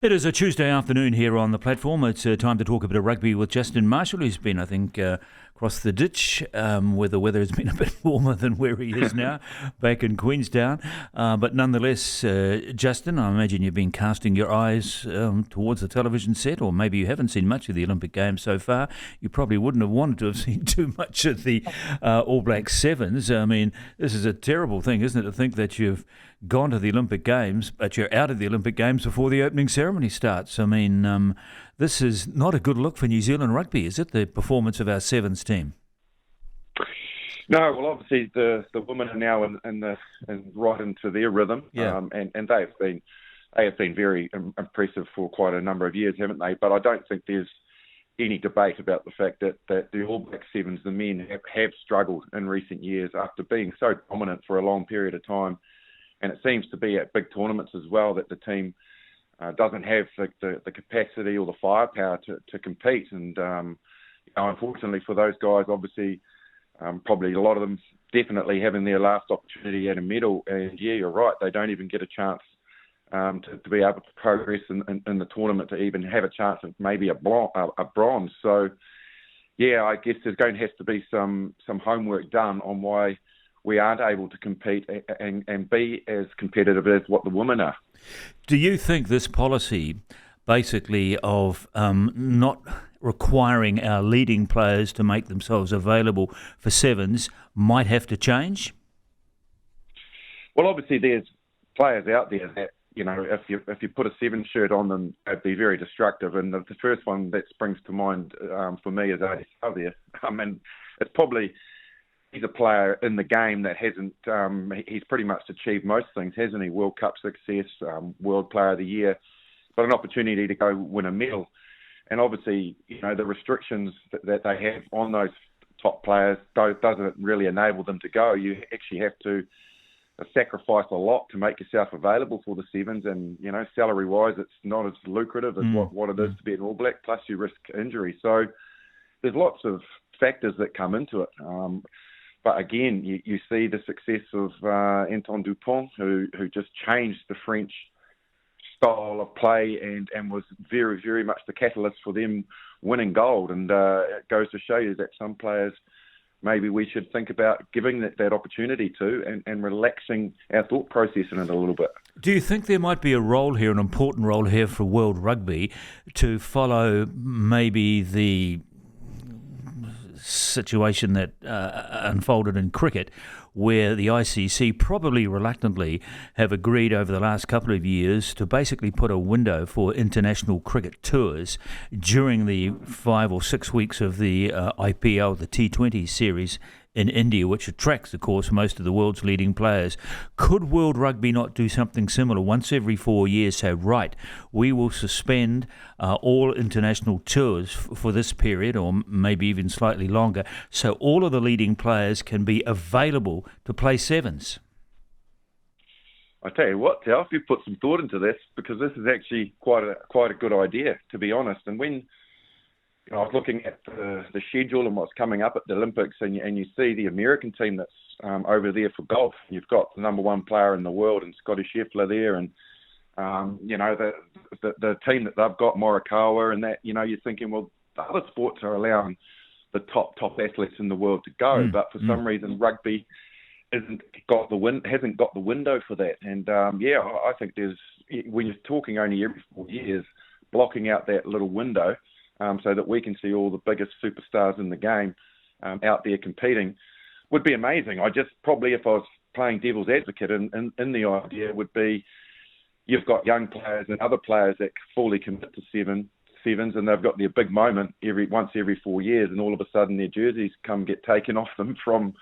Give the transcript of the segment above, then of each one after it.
It is a Tuesday afternoon here on the platform. It's time to talk a bit of rugby with Justin Marshall, who's been, I think, across the ditch where the weather has been a bit warmer than where he is now, back in Queenstown. But nonetheless, Justin, I imagine you've been casting your eyes towards the television set, or maybe you haven't seen much of the Olympic Games so far. You probably wouldn't have wanted to have seen too much of the All Black Sevens. I mean, this is a terrible thing, isn't it, to think that you've gone to the Olympic Games, but you're out of the Olympic Games before the opening ceremony starts. I mean, this is not a good look for New Zealand rugby, is it, the performance of our Sevens team? No, well, obviously the women are now in right into their rhythm, and they have been very impressive for quite a number of years, haven't they? But I don't think there's any debate about the fact that the All Black Sevens, the men, have struggled in recent years after being so dominant for a long period of time. And it seems to be at big tournaments as well that the team doesn't have the capacity or the firepower to compete. And unfortunately for those guys, obviously, probably a lot of them definitely having their last opportunity at a medal. And yeah, you're right, they don't even get a chance to be able to progress in the tournament to even have a chance of maybe a bronze. So yeah, I guess there's going to have to be some homework done on why we aren't able to compete and be as competitive as what the women are. Do you think this policy, basically, of not requiring our leading players to make themselves available for Sevens might have to change? Well, obviously there's players out there that, you know, if you put a Seven shirt on them, it'd be very destructive. And the first one that springs to mind for me is Adi Savia. I mean, it's probably... He's a player in the game that hasn't, he's pretty much achieved most things, hasn't he? World Cup success, World Player of the Year, but an opportunity to go win a medal. And obviously, you know, the restrictions that they have on those top players doesn't really enable them to go. You actually have to sacrifice a lot to make yourself available for the Sevens. And, you know, salary-wise, it's not as lucrative as what it is to be an All Black, plus you risk injury. So there's lots of factors that come into it. But again, you see the success of Antoine Dupont, who just changed the French style of play and was very, very much the catalyst for them winning gold. And it goes to show you that some players maybe we should think about giving that opportunity to and relaxing our thought process in it a little bit. Do you think there might be a role here, an important role here for World Rugby to follow maybe the situation that unfolded in cricket, where the ICC probably reluctantly have agreed over the last couple of years to basically put a window for international cricket tours during the 5 or 6 weeks of the IPL, the T20 series in India, which attracts, of course, most of the world's leading players. Could World Rugby not do something similar once every 4 years? Say, right, we will suspend all international tours for this period, or maybe even slightly longer, so all of the leading players can be available to play Sevens. I tell you what, Telf, you put some thought into this, because this is actually quite a good idea, to be honest. And when I was looking at the schedule and what's coming up at the Olympics, and you see the American team that's over there for golf. You've got the number one player in the world, and Scotty Scheffler there, and you know the team that they've got, Morikawa, and that. You know, you're thinking, well, the other sports are allowing the top athletes in the world to go, but for some reason rugby hasn't got the window for that. And I think when you're talking only every 4 years, blocking out that little window. So that we can see all the biggest superstars in the game out there competing would be amazing. I just probably, if I was playing devil's advocate in the idea, would be you've got young players and other players that fully commit to sevens, and they've got their big moment once every 4 years, and all of a sudden their jerseys get taken off them from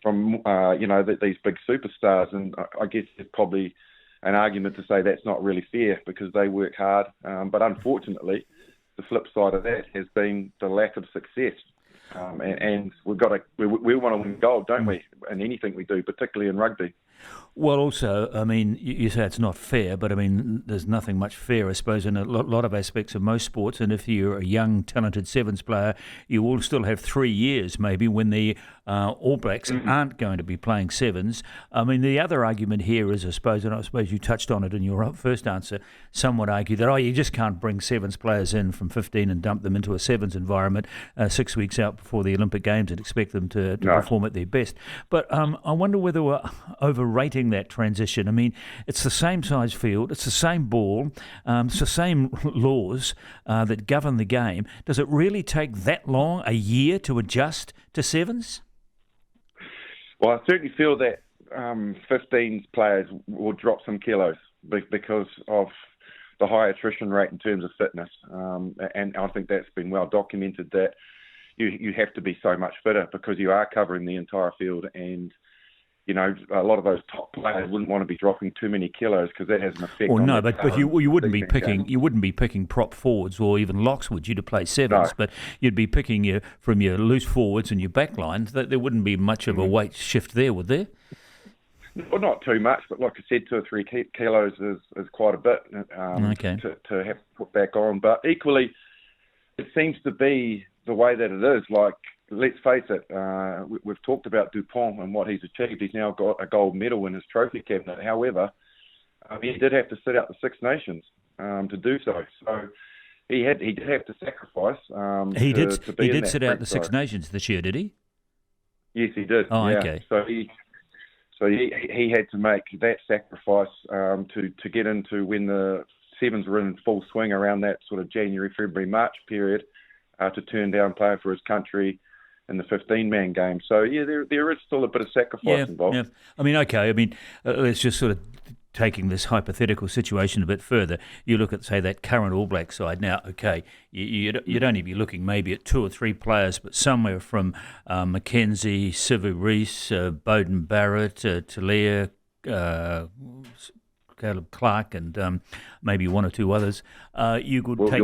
these big superstars. And I guess there's probably an argument to say that's not really fair because they work hard, but unfortunately, the flip side of that has been the lack of success, and we want to win gold, don't we? In anything we do, particularly in rugby. Well, also, I mean, you say it's not fair, but I mean, there's nothing much fair, I suppose, in a lot of aspects of most sports. And if you're a young, talented Sevens player, you will still have 3 years maybe when the All Blacks aren't going to be playing sevens. I mean, the other argument here is, I suppose, and I suppose you touched on it in your first answer, some would argue that, you just can't bring sevens players in from 15 and dump them into a sevens environment 6 weeks out before the Olympic Games and expect them to perform at their best. But I wonder whether we're overrating that transition. I mean, it's the same size field, it's the same ball, it's the same laws that govern the game. Does it really take that long, a year, to adjust to sevens? Well, I certainly feel that 15s players will drop some kilos because of the high attrition rate in terms of fitness. And I think that's been well documented that you have to be so much fitter because you are covering the entire field. And, you know, a lot of those top players wouldn't want to be dropping too many kilos because that has an effect. Well, no, but you wouldn't be picking prop forwards or even locks, would you, to play sevens? No. But you'd be picking from your loose forwards and your back lines. That there wouldn't be much of a weight shift there, would there? Well, not too much, but like I said, 2 or 3 kilos is quite a bit to have to put back on. But equally, it seems to be the way that it is. Like, let's face it, we've talked about Dupont and what he's achieved. He's now got a gold medal in his trophy cabinet. However, he did have to sit out the Six Nations to do so. So he did have to sacrifice. He did sit out the Six Nations this year, did he? Yes, he did. Oh, yeah. Okay. So he had to make that sacrifice to get into when the sevens were in full swing around that sort of January, February, March period to turn down playing for his country in the 15-man game. So, yeah, there is still a bit of sacrifice involved. Yeah. I mean, okay, let's just sort of taking this hypothetical situation a bit further. You look at, say, that current All Black side. Now, okay, you'd only be looking maybe at 2 or 3 players, but somewhere from Mackenzie, Sivu Reese, Bowden Barrett, Talia, Caleb Clark, and maybe 1 or 2 others. You could take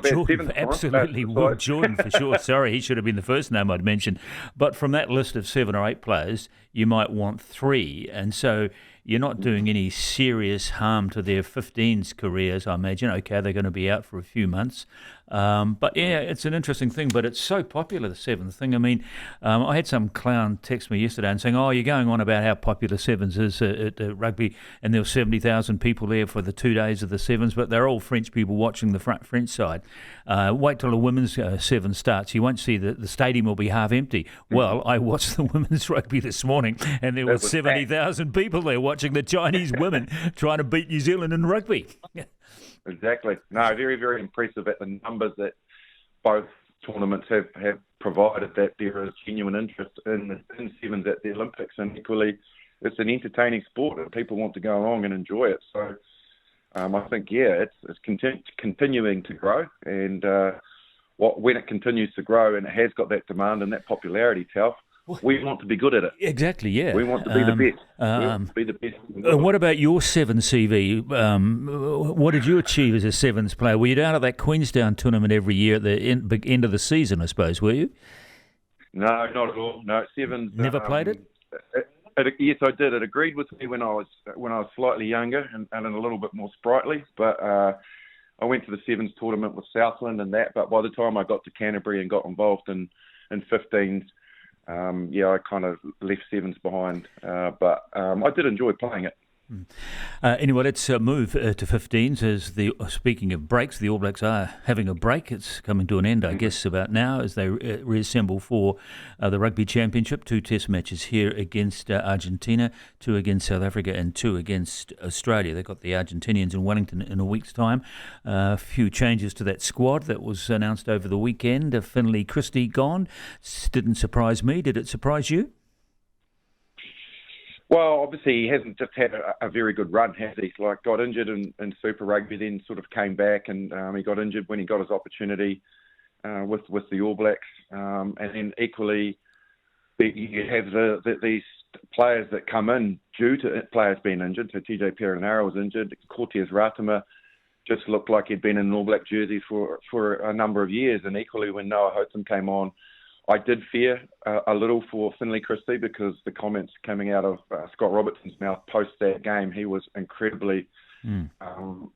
Jordan, absolutely, Will Jordan for sure. Sorry, he should have been the first name I'd mentioned. But from that list of 7 or 8 players, you might want 3, and so you're not doing any serious harm to their 15s careers, I imagine. Okay, they're going to be out for a few months. But yeah, it's an interesting thing, but it's so popular, the sevens thing. I mean, I had some clown text me yesterday and saying, you're going on about how popular sevens is at rugby, and there were 70,000 people there for the 2 days of the sevens, but they're all French people watching the French side. Wait till the women's seven starts. You won't see the stadium will be half empty. Well, I watched the women's rugby this morning, and there were 70,000 people there watching the Chinese women trying to beat New Zealand in rugby. Exactly. No, very, very impressive at the numbers that both tournaments have provided, that there is genuine interest in sevens at the Olympics, and equally it's an entertaining sport and people want to go along and enjoy it. So I think, it's continuing to grow, and when it continues to grow and it has got that demand and that popularity, Telf, we want to be good at it. Exactly, yeah. We want to be the best. We want to be the best. What about your sevens CV? What did you achieve as a sevens player? Were you down at that Queenstown tournament every year at the end of the season, I suppose, were you? No, not at all. No, sevens. Never played it? Yes, I did. It agreed with me when I was slightly younger and a little bit more sprightly, but I went to the sevens tournament with Southland and that, but by the time I got to Canterbury and got involved in 15s, I kind of left sevens behind, but I did enjoy playing it. Anyway, let's move to 15s. Speaking of breaks, the All Blacks are having a break. It's coming to an end, I guess, about now as they reassemble for the Rugby Championship. 2 test matches here against Argentina, 2 against South Africa and 2 against Australia. They've got the Argentinians in Wellington in a week's time. A few changes to that squad that was announced over the weekend. Finley Christie gone. Didn't surprise me. Did it surprise you? Well, obviously he hasn't just had a very good run, has he? Like, got injured in Super Rugby, then sort of came back, and he got injured when he got his opportunity with the All Blacks. And then equally, you have these players that come in due to players being injured. So TJ Perenara was injured. Cortez Ratama just looked like he'd been in an All Black jersey for a number of years. And equally, when Noah Hotham came on, I did fear a little for Finley Christie, because the comments coming out of Scott Robertson's mouth post that game, he was incredibly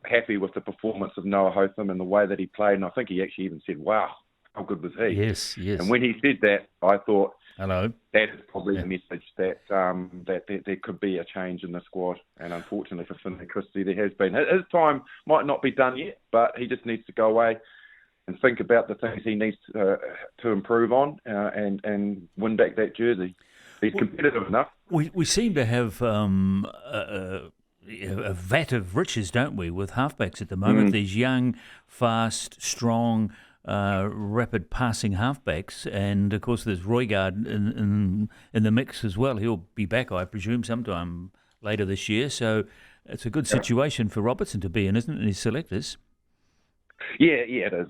happy with the performance of Noah Hotham and the way that he played. And I think he actually even said, wow, how good was he? Yes, yes. And when he said that, I thought, Hello. that is probably the message that there could be a change in the squad. And unfortunately for Finlay Christie, there has been. His time might not be done yet, but he just needs to go away and think about the things he needs to improve on and win back that jersey. He's competitive enough. We seem to have a vat of riches, don't we, with halfbacks at the moment? These young, fast, strong, rapid passing halfbacks, and of course there's Roygaard in the mix as well. He'll be back, I presume, sometime later this year. So it's a good situation for Robertson to be in, isn't it? And his selectors. Yeah, it is.